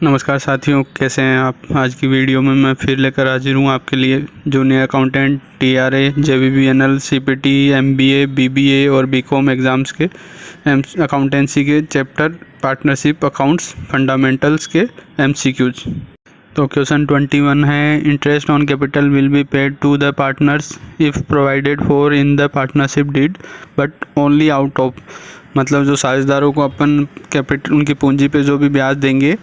नमस्कार साथियों, कैसे हैं आप। आज की वीडियो में मैं फिर लेकर हाजिर हूँ आपके लिए junior accountant TRA, JBBNL, CPT, MBA, BBA और BCom एग्ज़ाम्स के अकाउंटेंसी के चैप्टर पार्टनरशिप अकाउंट्स फंडामेंटल्स के MCQs। तो क्वेश्चन 21 है, interest on capital will be paid to the partners if provided for in the partnership deed but only out of, मतलब जो साझेदारों को अपन कैपिटल उनकी पूंजी पे जो भी ब्याज देंगे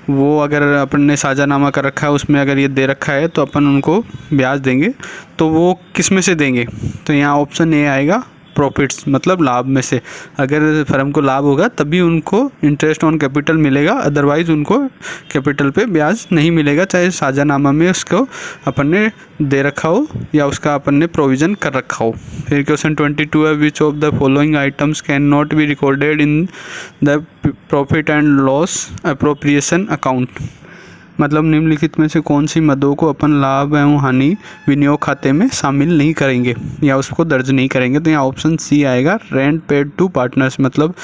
वो अगर अपन ने साझानामा कर रखा है उसमें अगर ये दे रखा है तो अपन उनको ब्याज देंगे। तो वो किस में से देंगे? तो यहाँ ऑप्शन ए आएगा, प्रॉफिट्स, मतलब लाभ में से। अगर फर्म को लाभ होगा तभी उनको इंटरेस्ट ऑन कैपिटल मिलेगा, अदरवाइज़ उनको कैपिटल पे ब्याज नहीं मिलेगा, चाहे साझानामा में उसको अपन ने दे रखा हो या उसका अपन ने प्रोविज़न कर रखा हो। फिर क्वेश्चन 22 है, which of the following items can not be recorded in the profit and loss appropriation account, मतलब निम्नलिखित में से कौन सी मदों को अपन लाभ एवं हानि विनियोग खाते में शामिल नहीं करेंगे या उसको दर्ज नहीं करेंगे। तो यहाँ ऑप्शन सी आएगा, रेंट पेड टू पार्टनर्स, मतलब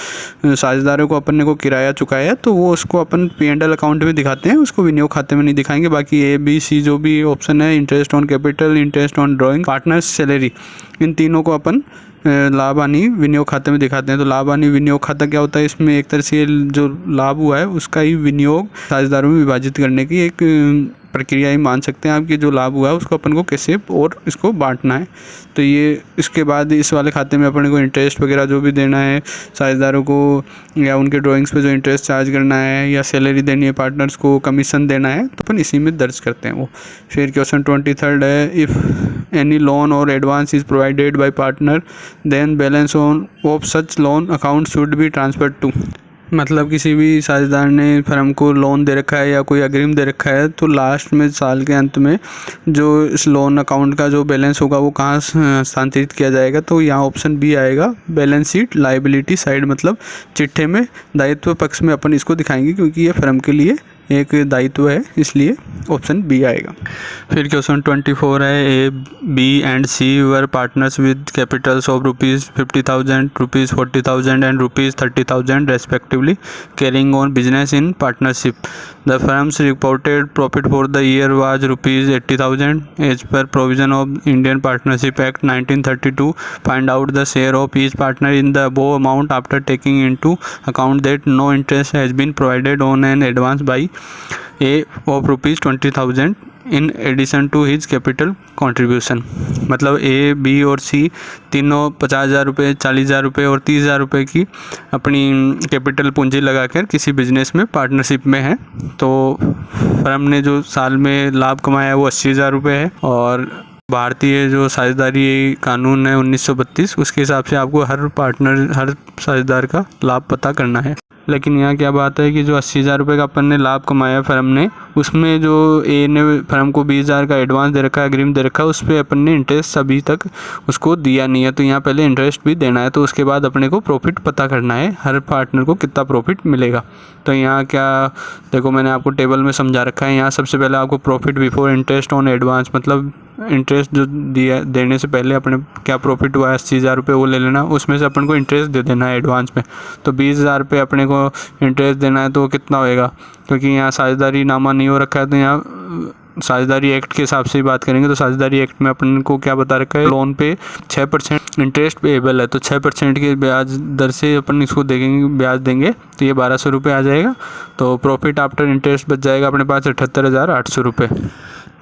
साझेदारों को अपन ने को किराया चुकाया है तो वो उसको अपन P&L अकाउंट में दिखाते हैं, उसको विनियोग खाते में नहीं दिखाएंगे। बाकी A, B, C जो भी ऑप्शन है, interest on capital, interest on drawing, partners salary, इन तीनों को अपन लाभ हानि विनियोग खाते में दिखाते हैं। तो लाभ हानि विनियोग खाता क्या होता है? इसमें एक तरह से जो लाभ हुआ है उसका ही विनियोग साझेदारों में विभाजित करने की एक प्रक्रिया ही मान सकते हैं आप, कि जो लाभ हुआ है उसको अपन को कैसे और इसको बांटना है। तो ये इसके बाद इस वाले खाते में अपन को इंटरेस्ट वगैरह जो भी देना है साझेदारों को, या उनके ड्राइंग्स पे जो इंटरेस्ट चार्ज करना है, या सैलरी देनी है पार्टनर्स को, कमीशन देना है, तो अपन इसी में दर्ज करते हैं वो। फिर क्वेश्चन 23 है, इफ़ एनी लोन और advance is provided by partner then balance of such loan account should be transferred to, मतलब किसी भी साझेदार ने फर्म को लोन दे रखा है या कोई अग्रिम दे रखा है तो लास्ट में साल के अंत में जो इस लोन अकाउंट का जो बैलेंस होगा वो कहाँ स्थानांतरित किया जाएगा? तो यहाँ ऑप्शन बी आएगा, बैलेंस शीट लायबिलिटी साइड, मतलब चिट्ठे में दायित्व पक्ष में अपन इसको दिखाएंगे, क्योंकि ये फर्म के लिए एक दायित्व है, इसलिए ऑप्शन बी आएगा। फिर क्वेश्चन 24 है, A, B and C were partners with capitals of ₹50,000, ₹40,000 and ₹30,000 respectively carrying on business in partnership. The firms reported profit for the year was ₹80,000 as per provision of Indian partnership act 1932। Find out the share of each partner in the above amount after taking into account that no interest has been provided on an advance by A of ₹20,000 in addition to his capital contribution. मतलब A, B और C तीनों 50,000 रुपये, 40,000 रुपये और 30,000 रुपये की अपनी capital पूंजी लगाकर किसी बिजनेस में पार्टनरशिप में है। तो फर्म ने जो साल में लाभ कमाया है वो 80,000 रुपये है, और भारतीय जो साझेदारी कानून है 1932, उसके हिसाब से आपको हर साझेदार का लाभ पता करना है। लेकिन यहाँ क्या बात है कि जो 80,000 रुपये का अपन ने लाभ कमाया फर्म ने, उसमें जो A ने फर्म को 20,000 का एडवांस दे रखा है, अग्रिम दे रखा है, उस पर अपन ने इंटरेस्ट अभी तक उसको दिया नहीं है। तो यहाँ पहले इंटरेस्ट भी देना है, तो उसके बाद अपने को प्रॉफिट पता करना है, हर पार्टनर को कितना प्रॉफिट मिलेगा। तो यहाँ क्या देखो, मैंने आपको टेबल में समझा रखा है। यहाँ सबसे पहले आपको profit before interest on advance, मतलब इंटरेस्ट जो दिया देने से पहले अपने क्या प्रॉफिट हुआ है 80,000 रुपये, वो ले लेना, उसमें से अपन को इंटरेस्ट दे देना है एडवांस में। तो 20,000 रुपये अपने को इंटरेस्ट देना है, तो कितना होएगा? क्योंकि यहाँ साझेदारी नामा नहीं हो रखा है, तो यहाँ साझेदारी एक्ट के हिसाब से ही बात करेंगे। तो साझेदारी एक्ट में अपन को क्या बता रखा है, लोन पे 6% इंटरेस्ट पेएबल है, तो 6% के ब्याज दर से अपन इसको देंगे, ब्याज देंगे, तो ये 1,200 रुपये आ जाएगा। तो प्रॉफिट आफ्टर इंटरेस्ट बच जाएगा अपने पास 78,800 रुपये।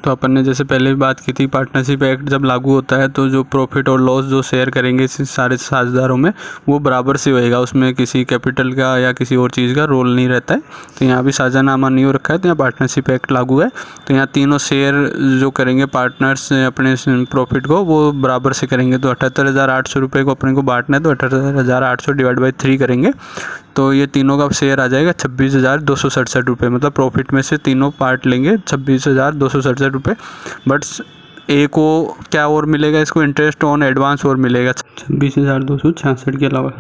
तो अपन ने जैसे पहले भी बात की थी, पार्टनरशिप एक्ट जब लागू होता है तो जो प्रॉफिट और लॉस जो शेयर करेंगे सारे साझेदारों में, वो बराबर से होएगा, उसमें किसी कैपिटल का या किसी और चीज़ का रोल नहीं रहता है। तो यहाँ भी साझानामा नहीं हो रखा है, तो यहाँ पार्टनरशिप एक्ट लागू है। तो यहाँ तीनों शेयर जो करेंगे पार्टनर्स अपने प्रॉफिट को, वो बराबर से करेंगे। तो 78,800 रुपये को अपने को बांटना है, तो 78,800 डिवाइड बाई 3 करेंगे, तो ये तीनों का शेयर आ जाएगा 26,267 रुपये। मतलब प्रॉफिट में से तीनों पार्ट लेंगे 26,267 रुपये। बट A को क्या और मिलेगा, इसको इंटरेस्ट ऑन एडवांस और मिलेगा 26,266 के अलावा।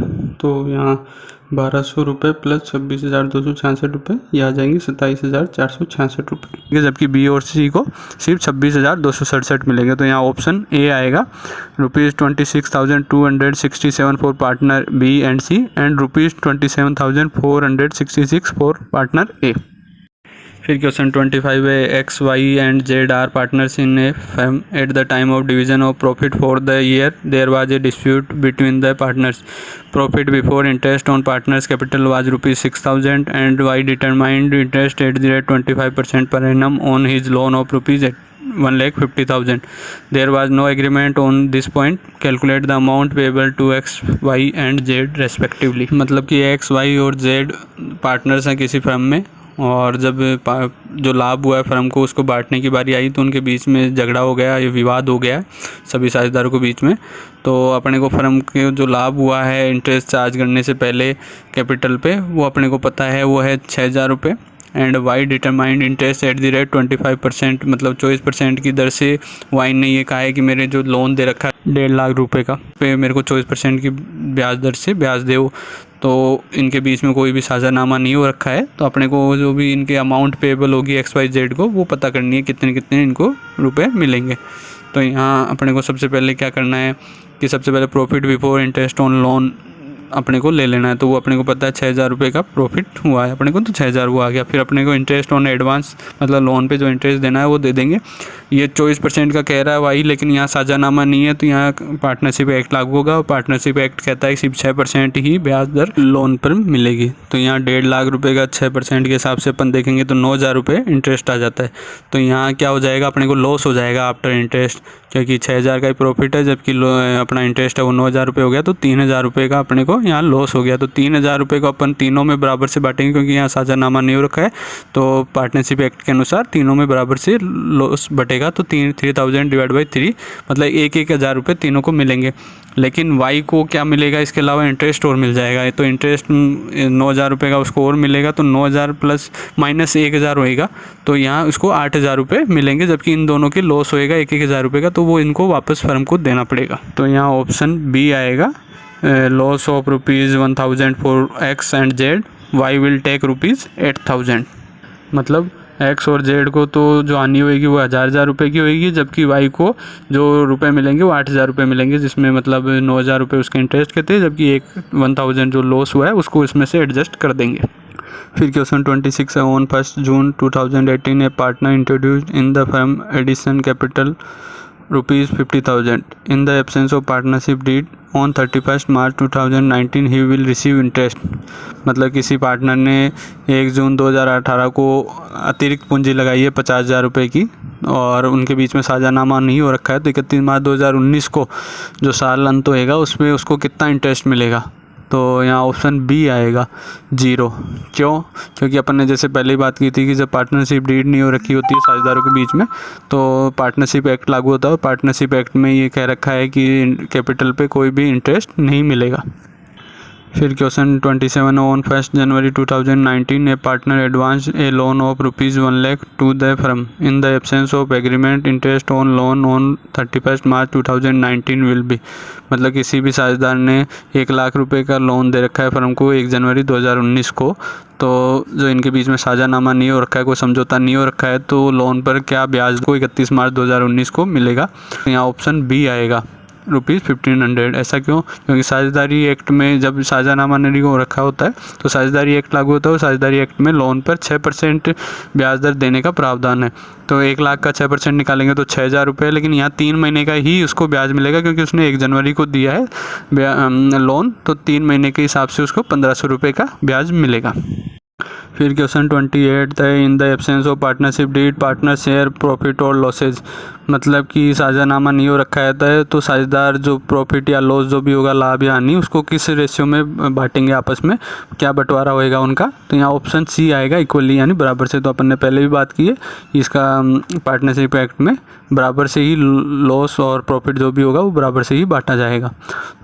तो यहाँ 1,200 रुपये प्लस 26,266 रुपये, ये आ जाएंगे 27,466 रुपये। जबकि B और C को सिर्फ 26,267 मिलेंगे। तो यहाँ ऑप्शन A आएगा, ₹26,267 for partner B and C and ₹27,466 for partner A। फिर क्वेश्चन 25 है, X Y and Z are partners in a firm at the time of division of profit for the year there was a dispute between the partners. Profit before interest on partners capital was ₹6,000 and Y determined interest at the rate 25% per annum on his loan of ₹1,50,000. There was no agreement on this point. Calculate the amount payable to X, Y and Z respectively. मतलब कि X, Y और Z partners हैं किसी firm में, और जब जो लाभ हुआ है फर्म को उसको बांटने की बारी आई तो उनके बीच में झगड़ा हो गया, ये विवाद हो गया सभी साझेदारों के बीच में. तो अपने को फर्म के जो लाभ हुआ है इंटरेस्ट चार्ज करने से पहले कैपिटल पे, वो अपने को पता है वो है ₹6,000. And Y determined interest at the rate 25%, मतलब 24% की दर से वाई ने ये कहा है कि मेरे जो लोन दे रखा है ₹1.5 लाख का पे मेरे को 24% की ब्याज दर से ब्याज दो. तो इनके बीच में कोई भी साझानामा नहीं हो रखा है, तो अपने को जो भी इनके अमाउंट पेबल होगी XYZ को वो पता करनी है कितने कितने इनको रुपए मिलेंगे. तो यहाँ अपने को सबसे पहले क्या करना है कि सबसे पहले profit before interest on loan अपने को ले लेना है. तो वो अपने को पता है ₹6,000 का प्रॉफिट हुआ है अपने को, तो 6,000 वो आ गया. फिर अपने को इंटरेस्ट ऑन एडवांस मतलब लोन पे जो इंटरेस्ट देना है वो दे देंगे. ये 24% का कह रहा है वाई, लेकिन यहाँ साझानामा नहीं है तो यहाँ पार्टनरशिप एक्ट लागू होगा, और पार्टनरशिप एक्ट कहता है कि सिर्फ 6% ही ब्याज दर लोन पर मिलेगी. तो यहाँ ₹1.5 लाख का 6% के हिसाब से अपन देखेंगे तो ₹9,000 इंटरेस्ट आ जाता है. तो यहाँ क्या हो जाएगा, अपने को लॉस हो जाएगा आफ्टर इंटरेस्ट, क्योंकि 6,000 का ही प्रॉफिट है जबकि अपना इंटरेस्ट है वो ₹9,000 हो गया, तो ₹3,000 का अपने को यहाँ लॉस हो गया. तो ₹3,000 को अपन तीनों में बराबर से बांटेंगे, क्योंकि यहाँ साझानामा नहीं हो रखा है. तो पार्टनरशिप एक्ट के अनुसार तीनों में बराबर से लॉस बटेगा, तो 3,000 डिवाइड बाई 3 मतलब 1,000 तीनों को मिलेंगे. लेकिन वाई को क्या मिलेगा, इसके अलावा इंटरेस्ट और मिल जाएगा. तो इंटरेस्ट ₹9,000 का उसको और मिलेगा, तो 9,000 प्लस माइनस 1,000 होएगा, तो यहाँ उसको ₹8,000 मिलेंगे, जबकि इन दोनों के लॉस होएगा 1,000 का, तो वो इनको वापस फर्म को देना पड़ेगा. तो यहाँ ऑप्शन बी आएगा, loss of ₹1,000 for X and Z, Y will take ₹8,000. मतलब एक्स और जेड को तो जो हानि होएगी वो ₹1,000 की होएगी, जबकि वाई को जो रुपए मिलेंगे वो ₹8,000 मिलेंगे, जिसमें मतलब ₹9,000 उसके इंटरेस्ट के थे, जबकि 1,000 जो लॉस हुआ है उसको इसमें से एडजस्ट कर देंगे. फिर क्वेश्चन 26 है, on 1 June 2018 A partner introduced in the firm addition capital ₹50,000. In the absence of partnership deed on 31st March 2019 he will receive interest. मतलब किसी पार्टनर ने 1 जून 2018 को अतिरिक्त पूंजी लगाई है ₹50,000 की, और उनके बीच में साझानामा नहीं हो रखा है, तो 31 मार्च 2019 को जो साल अंत होएगा उसमें उसको कितना इंटरेस्ट मिलेगा. तो यहाँ ऑप्शन बी आएगा 0. क्यों? क्योंकि अपन ने जैसे पहले ही बात की थी कि जब पार्टनरशिप डीड नहीं हो रखी होती है साझेदारों के बीच में, तो पार्टनरशिप एक्ट लागू होता है. पार्टनरशिप एक्ट में ये कह रखा है कि कैपिटल पे कोई भी इंटरेस्ट नहीं मिलेगा. फिर question 27, on 1 January 2019 A partner advance a loan of ₹1 lakh to the firm. In the absence of agreement interest on loan on 31 March 2019 will be. मतलब किसी भी साझेदार ने ₹1 लाख का लोन दे रखा है फर्म को 1 जनवरी 2019 को, तो जो इनके बीच में साझानामा नहीं हो रखा है, कोई समझौता नहीं हो रखा है, तो लोन पर क्या ब्याज को 31 मार्च 2019 को मिलेगा. यहाँ ऑप्शन बी आएगा ₹1,500. ऐसा क्यों? क्योंकि साझेदारी एक्ट में जब साझानामा नहीं हो रखा होता है तो साझेदारी एक्ट लागू होता है, और साझेदारी एक्ट में लोन पर 6% ब्याज दर देने का प्रावधान है. तो 1 लाख का 6% निकालेंगे तो ₹6,000, लेकिन यहाँ 3 महीने का ही उसको ब्याज मिलेगा, क्योंकि उसने 1 जनवरी को दिया है लोन, तो 3 महीने के हिसाब से उसको ₹1,500 का ब्याज मिलेगा. फिर क्वेश्चन 28 है, in the absence of partnership deed partner share profit और लॉसेज. मतलब कि साझानामा नहीं हो रखा है तो साझेदार जो प्रॉफिट या लॉस जो भी होगा, लाभ या हानि, उसको किस रेशियो में बांटेंगे आपस में, क्या बंटवारा होएगा उनका. तो यहाँ ऑप्शन सी आएगा, इक्वली यानी बराबर से. तो अपन ने पहले भी बात की है, इसका पार्टनरशिप एक्ट में बराबर से ही लॉस और प्रॉफिट जो भी होगा वो बराबर से ही बांटा जाएगा.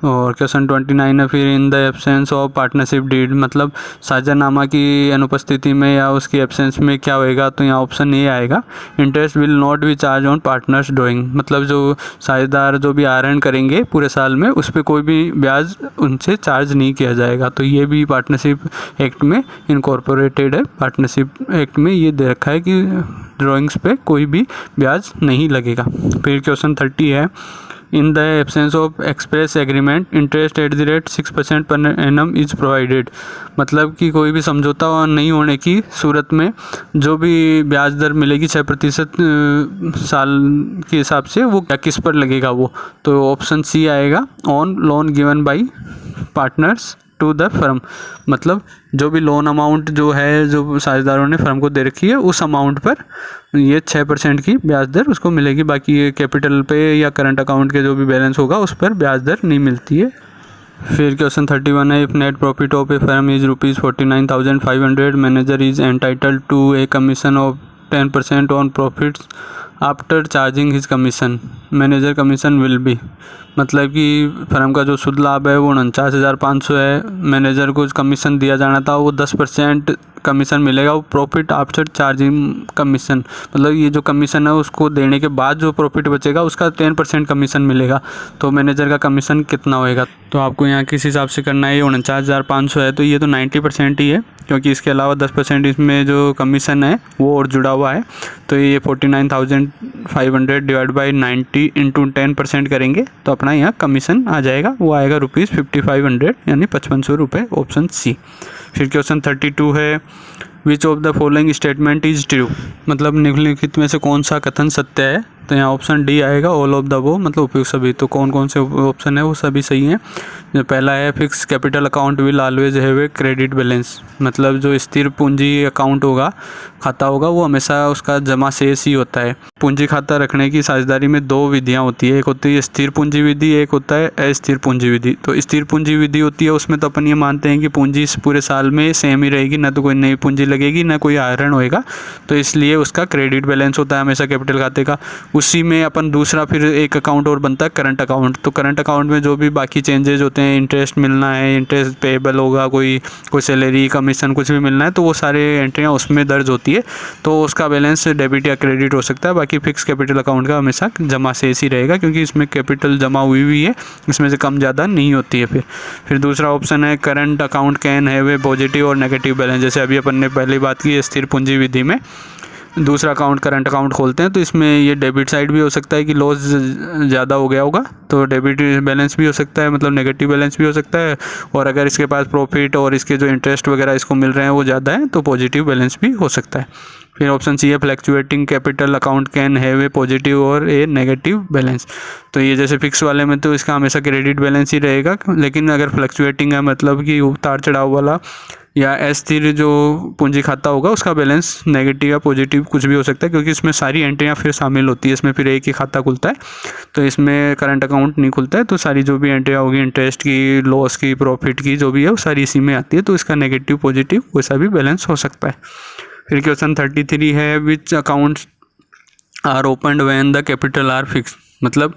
और क्वेश्चन 29 है, फिर in the absence of partnership deed, मतलब साझानामा की अनुपस्थिति में या उसकी एब्सेंस में क्या होएगा. तो यहाँ ऑप्शन ए आएगा, interest will not be charge on partners drawing. मतलब जो साझेदार जो भी आहरण करेंगे पूरे साल में, उस पर कोई भी ब्याज उनसे चार्ज नहीं किया जाएगा. तो ये भी पार्टनरशिप एक्ट में इनकॉर्पोरेटेड है. पार्टनरशिप एक्ट में ये दे रखा है कि ड्राइंग्स पे कोई भी ब्याज नहीं लगेगा. फिर क्वेश्चन 30 है, in the absence of express agreement interest at the rate 6% per annum is provided. मतलब कि कोई भी समझौता नहीं होने की सूरत में जो भी ब्याज दर मिलेगी 6% साल के हिसाब से, वो क्या किस पर लगेगा वो, तो ऑप्शन सी आएगा, on loan given by partners to the firm. मतलब जो भी लोन अमाउंट जो है जो साझेदारों ने फर्म को दे रखी है उस अमाउंट पर ये 6% की ब्याज दर उसको मिलेगी। बाकी ये कैपिटल पे या करंट अकाउंट के जो भी बैलेंस होगा उस पर ब्याज दर नहीं मिलती है। फिर क्वेश्चन 31 है, if net profit of a firm is ₹49,500 manager is entitled to a commission of 10% on profits after charging his commission, manager commission will be. मतलब कि फर्म का जो शुद्ध लाभ है वो 49,500 है, मैनेजर को कमीशन दिया जाना था वो 10% कमीशन मिलेगा, वो प्रॉफिट आफ्टर चार्जिंग कमीशन। मतलब ये जो कमीशन है उसको देने के बाद जो प्रॉफिट बचेगा उसका 10% कमीशन मिलेगा, तो मैनेजर का कमीशन कितना होएगा। तो आपको यहाँ किस हिसाब से करना है, ये 49,500 है तो ये तो 90% ही है, क्योंकि इसके अलावा 10% इसमें जो कमीशन है वो और जुड़ा हुआ है। तो ये 49,500 डिवाइड बाई 90 इंटू 10% करेंगे तो अपना यहाँ कमीशन आ जाएगा, वो आएगा ₹5500 यानी 5500 रुपये, ऑप्शन सी। फिर क्वेश्चन 32 है, which of the following statement is true. मतलब निम्नलिखित में से कौन सा कथन सत्य है, तो यहाँ ऑप्शन डी आएगा, ऑल ऑफ द वो, मतलब उपयुक्त सभी। तो कौन कौन से ऑप्शन है वो सभी सही हैं। जो पहला है, fix capital account will always have a credit balance. मतलब जो स्थिर पूंजी अकाउंट होगा, खाता होगा, वो हमेशा उसका जमा शेष ही होता है। पूंजी खाता रखने की साझेदारी में दो विधियाँ होती है, एक होती है स्थिर पूंजी विधि, एक होता है अस्थिर पूंजी विधि। तो स्थिर पूंजी विधि होती है उसमें तो अपन ये मानते हैं कि पूंजी इस पूरे साल में सेम ही रहेगी, ना तो कोई नई पूंजी लगेगी ना कोई आहरण होएगा, तो इसलिए उसका क्रेडिट बैलेंस होता है हमेशा कैपिटल खाते का। उसी में अपन दूसरा फिर एक अकाउंट और बनता है करंट अकाउंट। तो करंट अकाउंट में जो भी बाकी चेंजेज होते हैं, इंटरेस्ट मिलना है, इंटरेस्ट पेएबल होगा, कोई सैलरी कमीशन कुछ भी मिलना है, तो वो सारे एंट्रियाँ उसमें दर्ज होती है, तो उसका बैलेंस डेबिट या क्रेडिट हो सकता है। बाकी फिक्स कैपिटल अकाउंट का हमेशा जमा शेष ही रहेगा, क्योंकि इसमें कैपिटल जमा हुई है, इसमें से कम ज़्यादा नहीं होती है। फिर दूसरा ऑप्शन है, current account can have a positive और नेगेटिव बैलेंस। जैसे अभी अपन ने पहले बात की स्थिर पूंजी विधि में दूसरा अकाउंट करंट अकाउंट खोलते हैं तो इसमें ये डेबिट साइड भी हो सकता है कि लॉस ज़्यादा हो गया होगा, तो डेबिट बैलेंस भी हो सकता है, मतलब नेगेटिव बैलेंस भी हो सकता है। और अगर इसके पास प्रॉफिट और इसके जो इंटरेस्ट वगैरह इसको मिल रहे हैं वो ज़्यादा है तो पॉजिटिव बैलेंस भी हो सकता है। फिर ऑप्शन सी है, fluctuating capital account can have a positive और ए नेगेटिव बैलेंस। तो ये जैसे फिक्स वाले में तो इसका हमेशा क्रेडिट बैलेंस ही रहेगा, लेकिन अगर फ्लैक्चुएटिंग है मतलब कि उतार चढ़ाव वाला या अस्थिर जो पूंजी खाता होगा उसका बैलेंस नेगेटिव या पॉजिटिव कुछ भी हो सकता है, क्योंकि इसमें सारी एंट्रियाँ फिर शामिल होती है। इसमें फिर एक ही खाता खुलता है, तो इसमें करंट अकाउंट नहीं खुलता है, तो सारी जो भी एंट्रियाँ होगी इंटरेस्ट की, लॉस की, प्रॉफिट की, जो भी है वो सारी इसी में आती है, तो इसका नेगेटिव पॉजिटिव वैसा भी बैलेंस हो सकता है। फिर क्वेश्चन 33 है, which accounts are opened when the capital are fixed. मतलब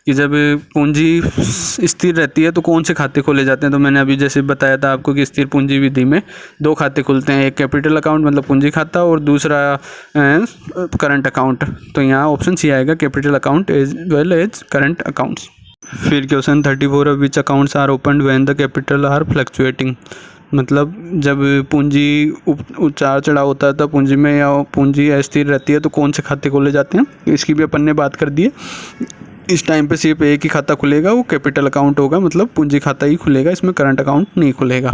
कि जब पूंजी स्थिर रहती है तो कौन से खाते खोले जाते हैं। तो मैंने अभी जैसे बताया था आपको कि स्थिर पूंजी विधि में दो खाते खुलते हैं, एक कैपिटल अकाउंट मतलब पूंजी खाता और दूसरा करंट अकाउंट। तो यहाँ ऑप्शन सी आएगा, capital account as well as current accounts. फिर क्वेश्चन 34 है, which accounts are opened when the capital are fluctuating. मतलब जब पूंजी उतार चढ़ाव होता है तब पूंजी में या पूंजी अस्थिर रहती है तो कौन से खाते खोले जाते हैं, इसकी भी अपन ने बात कर दी है। इस टाइम पे सिर्फ एक ही खाता खुलेगा, वो कैपिटल अकाउंट होगा, मतलब पूंजी खाता ही खुलेगा, इसमें करंट अकाउंट नहीं खुलेगा।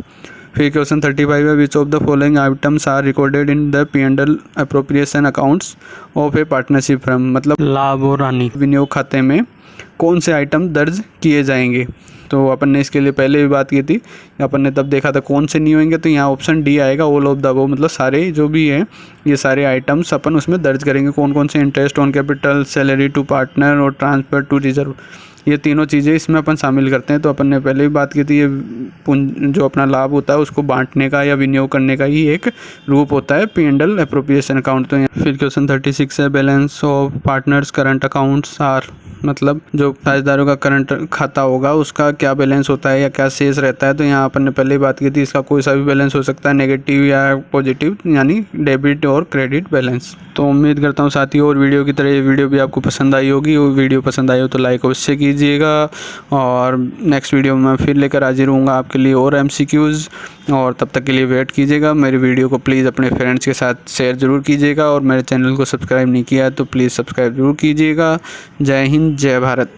फिर क्वेश्चन 35 है, which of the following items are recorded in the P&L appropriation accounts of a partnership firm. मतलब लाभ और हानि विनियोग खाते में कौन से आइटम दर्ज किए जाएंगे। तो अपन ने इसके लिए पहले भी बात की थी, अपन ने तब देखा था कौन से नहीं होंगे, तो यहाँ ऑप्शन डी आएगा, ऑल ऑफ द अबव। मतलब सारे जो भी हैं ये सारे आइटम्स अपन उसमें दर्ज करेंगे। कौन कौन से, interest on capital, salary to partner और ट्रांसफर टू रिजर्व, ये तीनों चीज़ें इसमें अपन शामिल करते हैं। तो अपन ने पहले भी बात की थी, ये जो अपना लाभ होता है उसको बांटने का या विनियोग करने का ही एक रूप होता है P&L अप्रोप्रिएशन अकाउंट। तो फिर क्वेश्चन 36 है, balance of partners current accounts are. मतलब जो साझेदारों का करंट खाता होगा उसका क्या बैलेंस होता है या क्या शेष रहता है। तो यहाँ अपन ने पहले ही बात की थी, इसका कोई सा भी बैलेंस हो सकता है, नेगेटिव या पॉजिटिव, यानी डेबिट और क्रेडिट बैलेंस। तो उम्मीद करता हूँ साथियों और वीडियो की तरह ये वीडियो भी आपको पसंद आई होगी। वो वीडियो पसंद आई हो तो लाइक अवश्य कीजिएगा, और नेक्स्ट वीडियो में फिर लेकर हाजिर होऊंगा आपके लिए और MCQs, और तब तक के लिए वेट कीजिएगा। मेरी वीडियो को प्लीज़ अपने फ्रेंड्स के साथ शेयर ज़रूर कीजिएगा, और मेरे चैनल को सब्सक्राइब नहीं किया है तो प्लीज़ सब्सक्राइब ज़रूर कीजिएगा। जय हिंद, जय भारत।